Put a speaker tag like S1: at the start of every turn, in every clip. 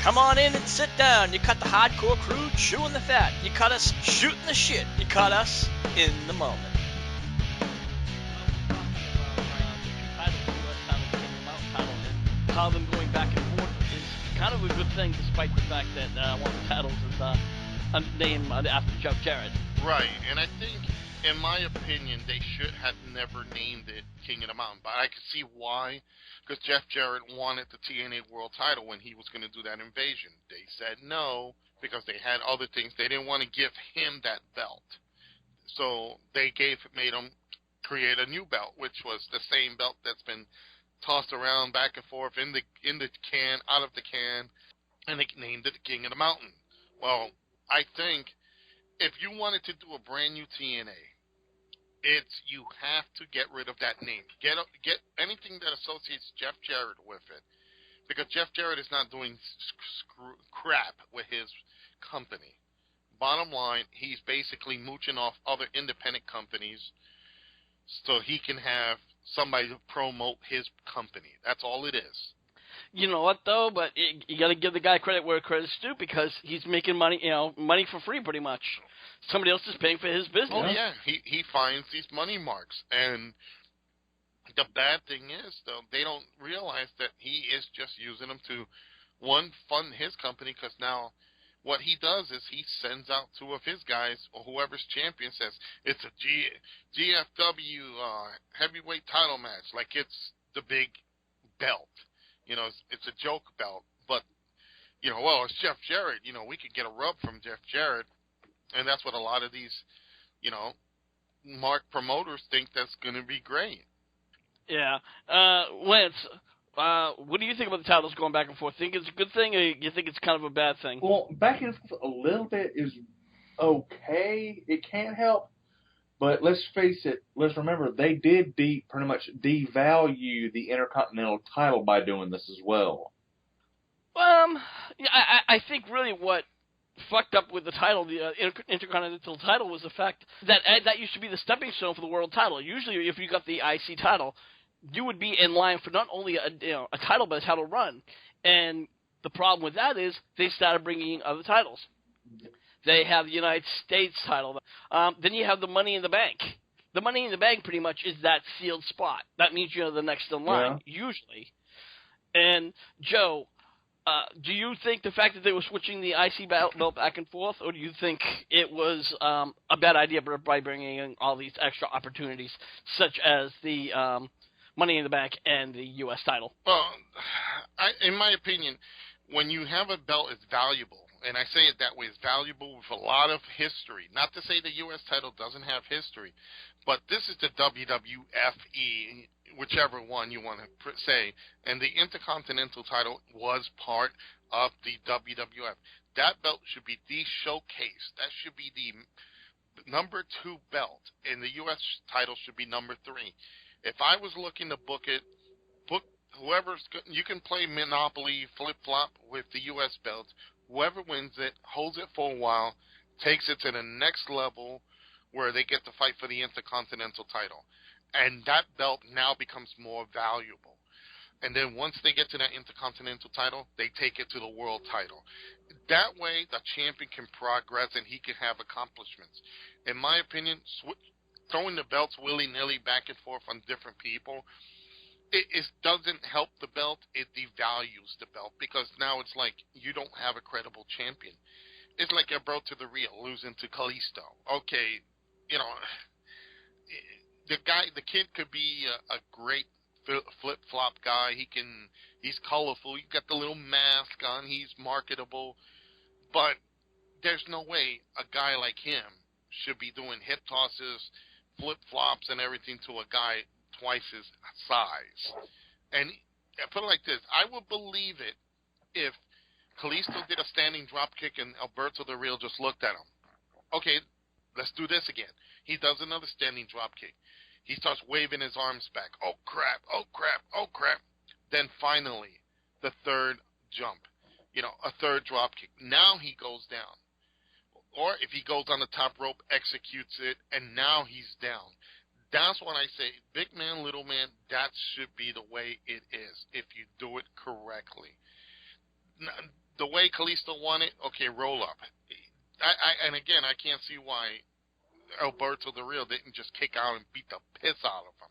S1: Come on in and sit down. You cut the hardcore crew chewing the fat. You cut us shooting the shit. You cut us in the moment. How them going back and forth is kind of a good thing, despite the fact that one of the titles is named after Jeff Jarrett.
S2: Right, and I think, in my opinion, they should have never named it King of the Mountain, but I can see why. Because Jeff Jarrett wanted the TNA World Title when he was going to do that invasion. They said no because they had other things. They didn't want to give him that belt, so they made him create a new belt, which was the same belt that's been tossed around back and forth in the can, out of the can, and they named it the King of the Mountain. Well, I think if you wanted to do a brand new TNA, you have to get rid of that name. Get anything that associates Jeff Jarrett with it, because Jeff Jarrett is not doing crap with his company. Bottom line, he's basically mooching off other independent companies so he can have somebody to promote his company. That's all it is.
S3: You know what, though? But you got to give the guy credit where credit's due, because he's making money, money for free, pretty much. Somebody else is paying for his business.
S2: Oh yeah, he finds these money marks, and the bad thing is, though, they don't realize that he is just using them to fund his company. Because now, what he does is he sends out two of his guys, or whoever's champion, says it's a GFW heavyweight title match, like it's the big belt. It's a joke belt, but, well, it's Jeff Jarrett. We could get a rub from Jeff Jarrett, and that's what a lot of these, mark promoters think that's going to be great.
S3: Yeah. Lance, what do you think about the titles going back and forth? Think it's a good thing, or you think it's kind of a bad thing?
S4: Well, back and forth a little bit is okay. It can't help. But let's face it, let's remember, they did pretty much devalue the Intercontinental title by doing this as well.
S3: Yeah, I think really what fucked up with the title, the Intercontinental title, was the fact that that used to be the stepping stone for the world title. Usually, if you got the IC title, you would be in line for not only a title, but a title run. And the problem with that is they started bringing in other titles. They have the United States title. Then you have the Money in the Bank. The Money in the Bank pretty much is that sealed spot. That means you're the next in line, usually. And, Joe, do you think the fact that they were switching the IC belt back and forth, or do you think it was a bad idea by bringing in all these extra opportunities, such as the Money in the Bank and the U.S. title?
S2: Well, in my opinion, when you have a belt, it's valuable. And I say it that way, it's valuable with a lot of history. Not to say the U.S. title doesn't have history, but this is the WWEHOF, whichever one you want to say, and the Intercontinental title was part of the WWF. That belt should be the showcase. That should be the number 2 belt, and the U.S. title should be number 3. If I was looking to book whoever's good, you can play Monopoly, flip-flop with the U.S. belt. Whoever wins it, holds it for a while, takes it to the next level where they get to fight for the Intercontinental title. And that belt now becomes more valuable. And then once they get to that Intercontinental title, they take it to the world title. That way, the champion can progress and he can have accomplishments. In my opinion, throwing the belts willy-nilly back and forth on different people, it doesn't help the belt. It devalues the belt, because now it's like you don't have a credible champion. It's like Alberto Del Rio losing to Kalisto. Okay, the kid could be a great flip-flop guy. He's colorful. You got the little mask on. He's marketable. But there's no way a guy like him should be doing hip tosses, flip-flops, and everything to a guy twice his size. And put it like this, I would believe it if Kalisto did a standing drop kick and Alberto Del Rio just looked at him. Okay, let's do this again. He does another standing drop kick. He starts waving his arms back. Oh crap, oh crap, oh crap. Then finally, the third jump. A third drop kick. Now he goes down. Or if he goes on the top rope, executes it, and now he's down. That's what I say. Big man, little man, that should be the way it is if you do it correctly. the way Kalisto won it, okay, roll up. And again, I can't see why Alberto Del Rio didn't just kick out and beat the piss out of him.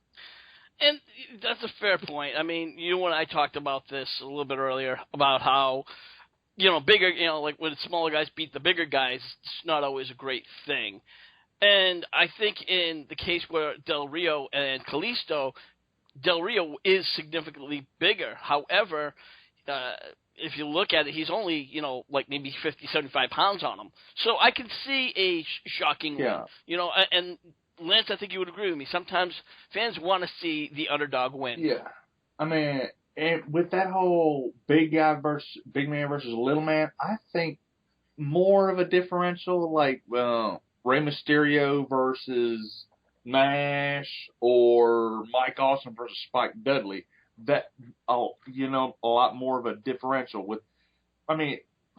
S3: And that's a fair point. I mean, you and I talked about this a little bit earlier about how, bigger, like when smaller guys beat the bigger guys, it's not always a great thing. And I think in the case where Del Rio and Kalisto, Del Rio is significantly bigger. However, if you look at it, he's only, like maybe 50, 75 pounds on him. So I can see a shocking win. And Lance, I think you would agree with me. Sometimes fans want to see the underdog win.
S4: Yeah. I mean, and with that whole big man versus little man, I think more of a differential, like Rey Mysterio versus Nash or Mike Awesome versus Spike Dudley. That, a lot more of a differential.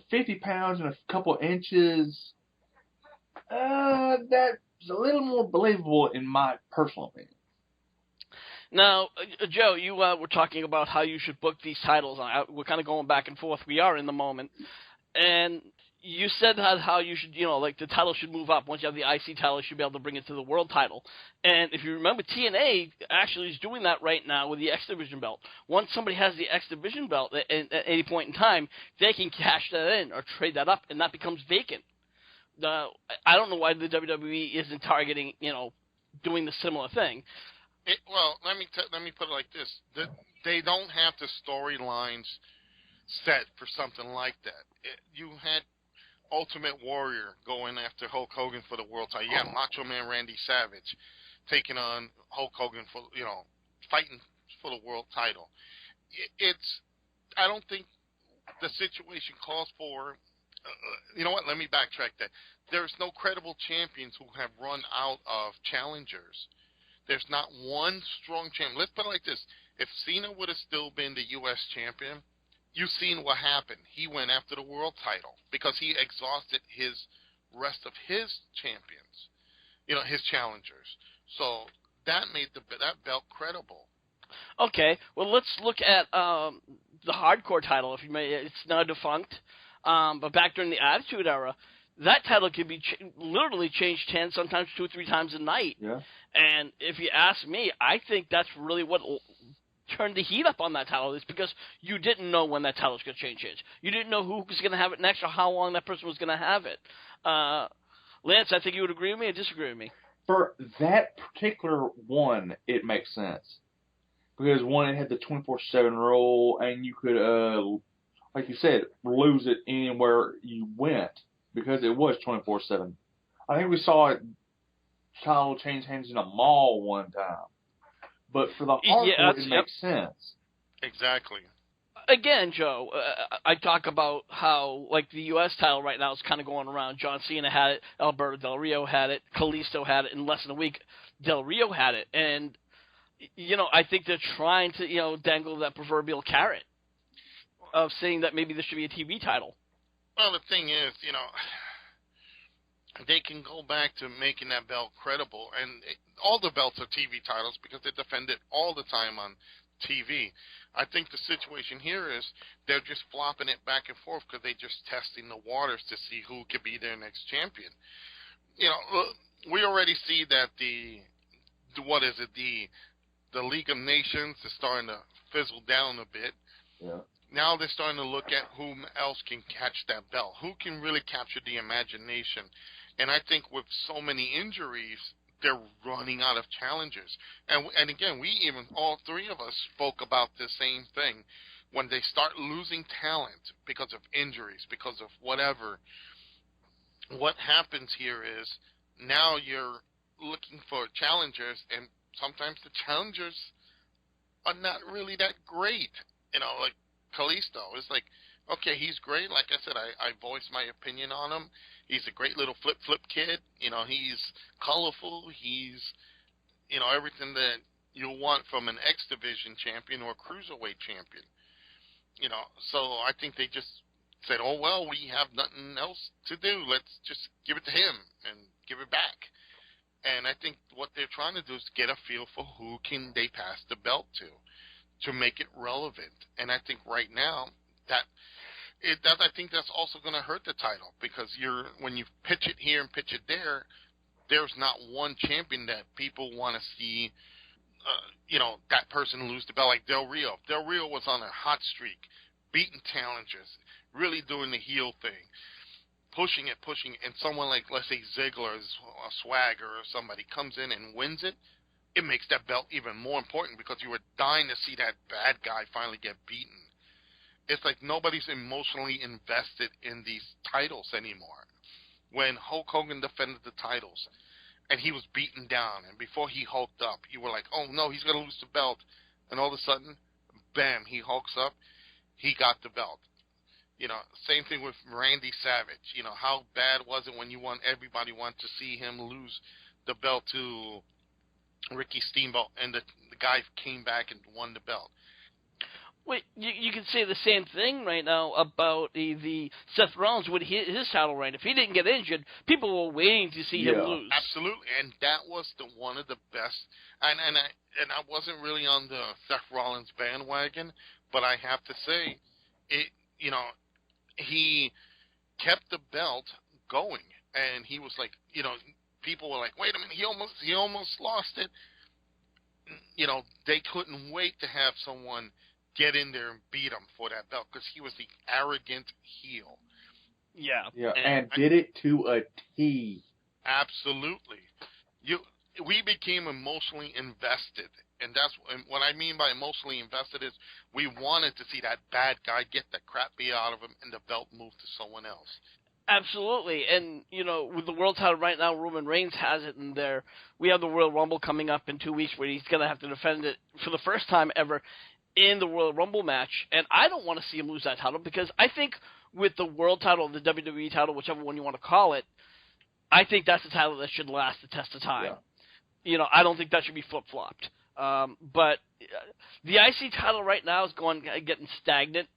S4: 50 pounds and a couple inches, that's a little more believable in my personal opinion.
S3: Now, Joe, you were talking about how you should book these titles. We're kind of going back and forth. We are in the moment. And you said how you should, like the title should move up. Once you have the IC title, you should be able to bring it to the world title. And if you remember, TNA actually is doing that right now with the X Division belt. Once somebody has the X Division belt at any point in time, they can cash that in or trade that up, and that becomes vacant. I don't know why the WWE isn't targeting, doing the similar thing.
S2: Well, let me put it like this: they don't have the storylines set for something like that. You had Ultimate Warrior going after Hulk Hogan for the world title. You had Macho Man Randy Savage taking on Hulk Hogan for fighting for the world title. I don't think the situation calls for. You know what? Let me backtrack that. There's no credible champions who have run out of challengers. There's not one strong champion. Let's put it like this. If Cena would have still been the U.S. champion, you've seen what happened. He went after the world title because he exhausted his rest of his champions, his challengers. So that made that belt credible.
S3: Okay, well, let's look at the hardcore title. If you may, it's now defunct. But back during the Attitude Era, that title could be literally changed hands sometimes 2 or 3 times a night.
S4: Yeah.
S3: And if you ask me, I think that's really what turned the heat up on that title, is because you didn't know when that title was going to change hands. You didn't know who was going to have it next or how long that person was going to have it. Lance, I think you would agree with me or disagree with me?
S4: For that particular one, it makes sense. Because one, it had the 24/7 rule, and you could, like you said, lose it anywhere you went because it was 24/7. I think we saw it title change hands in a mall one time. But for the hardcore, it makes sense.
S2: Exactly.
S3: Again, Joe, I talk about how, like, the U.S. title right now is kind of going around. John Cena had it, Alberto Del Rio had it, Kalisto had it. In less than a week, Del Rio had it. And, I think they're trying to, dangle that proverbial carrot of saying that maybe this should be a TV title.
S2: Well, the thing is, they can go back to making that belt credible. And all the belts are TV titles because they defend it all the time on TV. I think the situation here is they're just flopping it back and forth because they're just testing the waters to see who could be their next champion. We already see that the League of Nations is starting to fizzle down a bit.
S4: Yeah.
S2: Now they're starting to look at whom else can catch that belt. Who can really capture the imagination? And I think with so many injuries, they're running out of challengers. And again, all 3 of us spoke about the same thing. When they start losing talent because of injuries, because of whatever, what happens here is now you're looking for challengers, and sometimes the challengers are not really that great. Like Kalisto. It's like, okay, he's great. Like I said, I voiced my opinion on him. He's a great little flip kid. He's colorful. He's, everything that you want from an X Division champion or a Cruiserweight champion. So I think they just said, oh, well, we have nothing else to do. Let's just give it to him and give it back. And I think what they're trying to do is get a feel for who can they pass the belt to make it relevant. And I think right now that I think that's also going to hurt the title, because when you pitch it here and pitch it there, there's not one champion that people want to see, that person lose the belt, like Del Rio. Del Rio was on a hot streak, beating challengers, really doing the heel thing, pushing it, and someone like, let's say, Ziggler, or Swagger, or somebody comes in and wins it, it makes that belt even more important, because you were dying to see that bad guy finally get beaten. It's like nobody's emotionally invested in these titles anymore. When Hulk Hogan defended the titles, and he was beaten down, and before he hulked up, you were like, oh no, he's going to lose the belt. And all of a sudden, bam, he hulks up, he got the belt. Same thing with Randy Savage. How bad was it when everybody wanted to see him lose the belt to Ricky Steamboat, and the guy came back and won the belt.
S3: Wait, you can say the same thing right now about the Seth Rollins with his title reign. If he didn't get injured, people were waiting to see him lose.
S2: Absolutely, and that was one of the best. And I wasn't really on the Seth Rollins bandwagon, but I have to say, he kept the belt going, and he was like, people were like, wait a minute, he almost lost it. They couldn't wait to have someone get in there and beat him for that belt, because he was the arrogant heel.
S3: Yeah.
S4: And did it to a T.
S2: Absolutely. We became emotionally invested, and that's what I mean by emotionally invested is we wanted to see that bad guy get the crap beat out of him and the belt move to someone else.
S3: Absolutely, and with the world title right now, Roman Reigns has it in there. We have the Royal Rumble coming up in 2 weeks, where he's going to have to defend it for the first time ever in the Royal Rumble match, and I don't want to see him lose that title, because I think with the world title, the WWE title, whichever one you want to call it, I think that's the title that should last the test of time. Yeah. I don't think that should be flip-flopped. But the IC title right now is getting stagnant,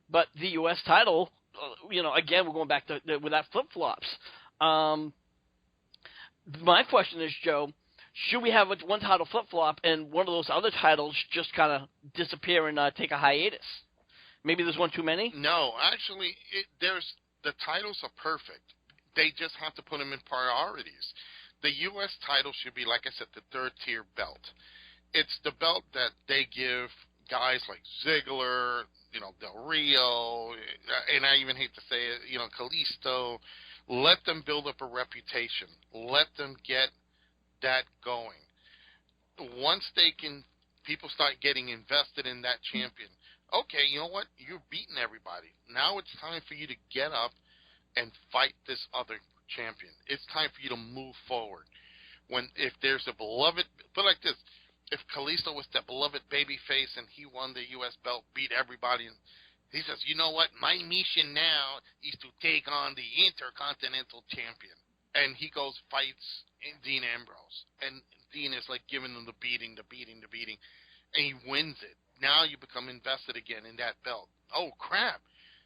S3: but the U.S. title, again, we're going back to with that flip-flops. My question is, Joe, should we have one title flip-flop and one of those other titles just kind of disappear and take a hiatus? Maybe there's one too many?
S2: No, actually, the titles are perfect. They just have to put them in priorities. The U.S. title should be, like I said, the third-tier belt. It's the belt that they give guys like Ziggler, Del Rio, and I even hate to say it, Kalisto. Let them build up a reputation. Let them get that going. Once people start getting invested in that champion, okay, you know what? You've beaten everybody. Now it's time for you to get up and fight this other champion. It's time for you to move forward. If there's a beloved, put it like this, if Kalisto was that beloved baby face and he won the U.S. belt, beat everybody, and he says, you know what? My mission now is to take on the Intercontinental Champion. And he goes, fights Dean Ambrose. And Dean is like giving him the beating. And he wins it. Now you become invested again in that belt. Oh, crap.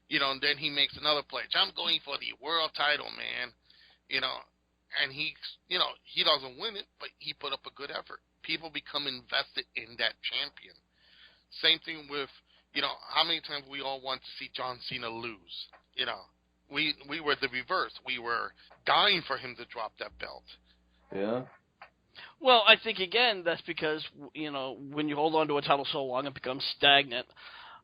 S2: And then he makes another pledge. I'm going for the world title, man. And he doesn't win it, but he put up a good effort. People become invested in that champion. Same thing with, how many times we all want to see John Cena lose? We were the reverse. We were dying for him to drop that belt.
S4: Yeah.
S3: Well, I think, again, that's because, when you hold on to a title so long, it becomes stagnant.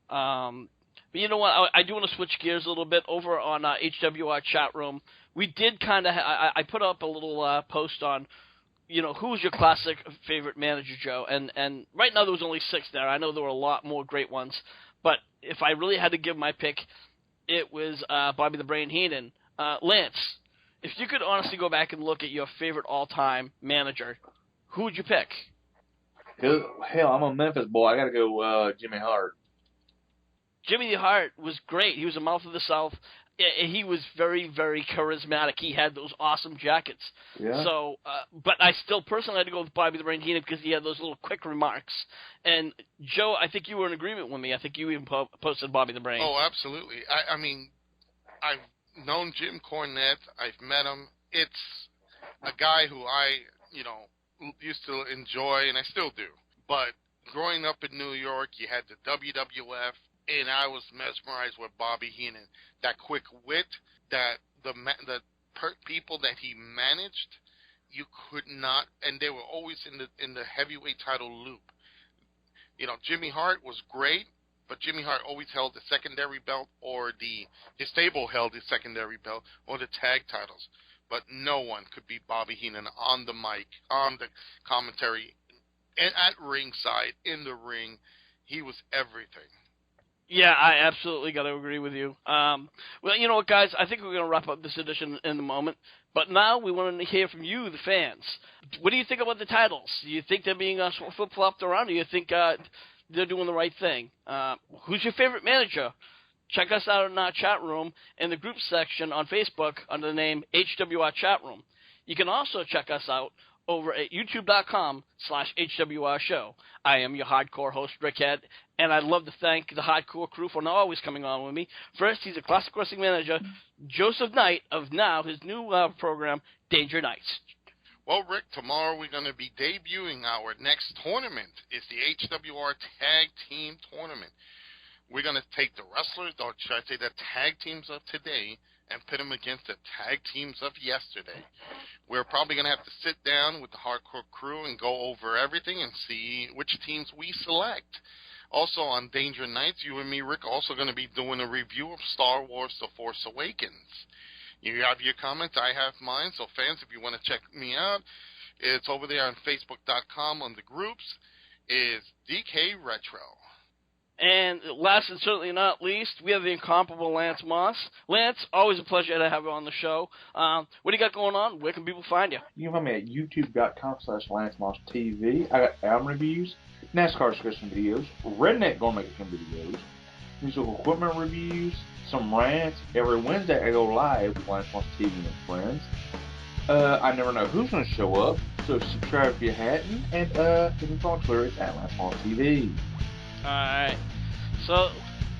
S3: But you know what? I do want to switch gears a little bit over on HWR chat room. We did kind of I put up a little post on, who's your classic favorite manager, Joe? And right now there was only 6 there. I know there were a lot more great ones, but if I really had to give my pick, it was Bobby the Brain Heenan. Lance, if you could honestly go back and look at your favorite all-time manager, who would you pick?
S4: Hell, I'm a Memphis boy. I got to go Jimmy Hart.
S3: Jimmy Hart was great. He was a mouth of the South. He was very, very charismatic. He had those awesome jackets.
S4: Yeah.
S3: So, but I still personally had to go with Bobby the Brain Heenan because he had those little quick remarks. And Joe, I think you were in agreement with me. I think you even posted Bobby the Brain.
S2: Oh, absolutely. I mean, I've known Jim Cornette. I've met him. It's a guy who I, used to enjoy, and I still do. But growing up in New York, you had the WWF, and I was mesmerized with Bobby Heenan. That quick wit, that the people that he managed, you could not, and they were always in the heavyweight title loop. You know, Jimmy Hart was great, but Jimmy Hart always held the secondary belt, or his stable held the secondary belt, or the tag titles. But no one could beat Bobby Heenan on the mic, on the commentary, and at ringside, in the ring. He was everything.
S3: Yeah, I absolutely got to agree with you. Well, you know what, guys? I think we're going to wrap up this edition in a moment. But now we want to hear from you, the fans. What do you think about the titles? Do you think they're being flip-flopped around? Or do you think they're doing the right thing? Who's your favorite manager? Check us out in our chat room in the group section on Facebook under the name HWR Chat Room. You can also check us out over at youtube.com/HWR Show. I am your hardcore host, Rickhead, and I'd love to thank the hardcore crew for not always coming on with me. First, he's a classic wrestling manager, Joseph Knight, of now his new program, Danger Nights.
S2: Well, Rick, tomorrow we're going to be debuting our next tournament. It's the HWR Tag Team Tournament. We're going to take the wrestlers, or should I say the tag teams of today, and pit them against the tag teams of yesterday. We're probably going to have to sit down with the hardcore crew and go over everything and see which teams we select. Also on Danger Nights, you and me, Rick, also going to be doing a review of Star Wars The Force Awakens. You have your comments, I have mine, so fans, if you want to check me out, it's over there on Facebook.com on the groups, is DK Retro.
S3: And last and certainly not least, we have the incomparable Lance Moss. Lance, always a pleasure to have you on the show. What do you got going on? Where can people find you?
S4: You can find me at youtube.com/LanceMossTV. I got album reviews, NASCAR discussion videos, Redneck Gourmet cooking videos, musical equipment reviews, some rants. Every Wednesday I go live with Lance Moss TV and friends. I never know who's going to show up, so subscribe if you hadn't, and hit me on Twitter at Lance Moss TV.
S3: Alright, so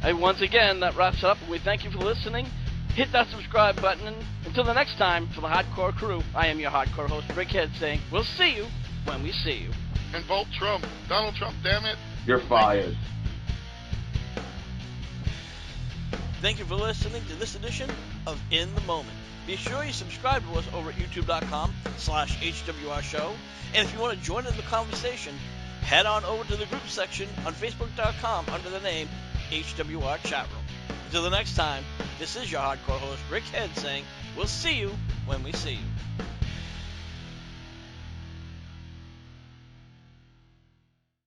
S3: once again, that wraps it up. We thank you for listening. Hit that subscribe button. And until the next time, for the hardcore crew, I am your hardcore host, Rickhead, saying, we'll see you when we see you.
S2: And vote Trump. Donald Trump, damn it.
S4: You're fired.
S1: Thank you for listening to this edition of In the Moment. Be sure you subscribe to us over at youtube.com/HWR Show. And if you want to join in the conversation, head on over to the group section on Facebook.com under the name HWR Chat Room. Until the next time, this is your hardcore host, Rick Head, saying, we'll see you when we see you.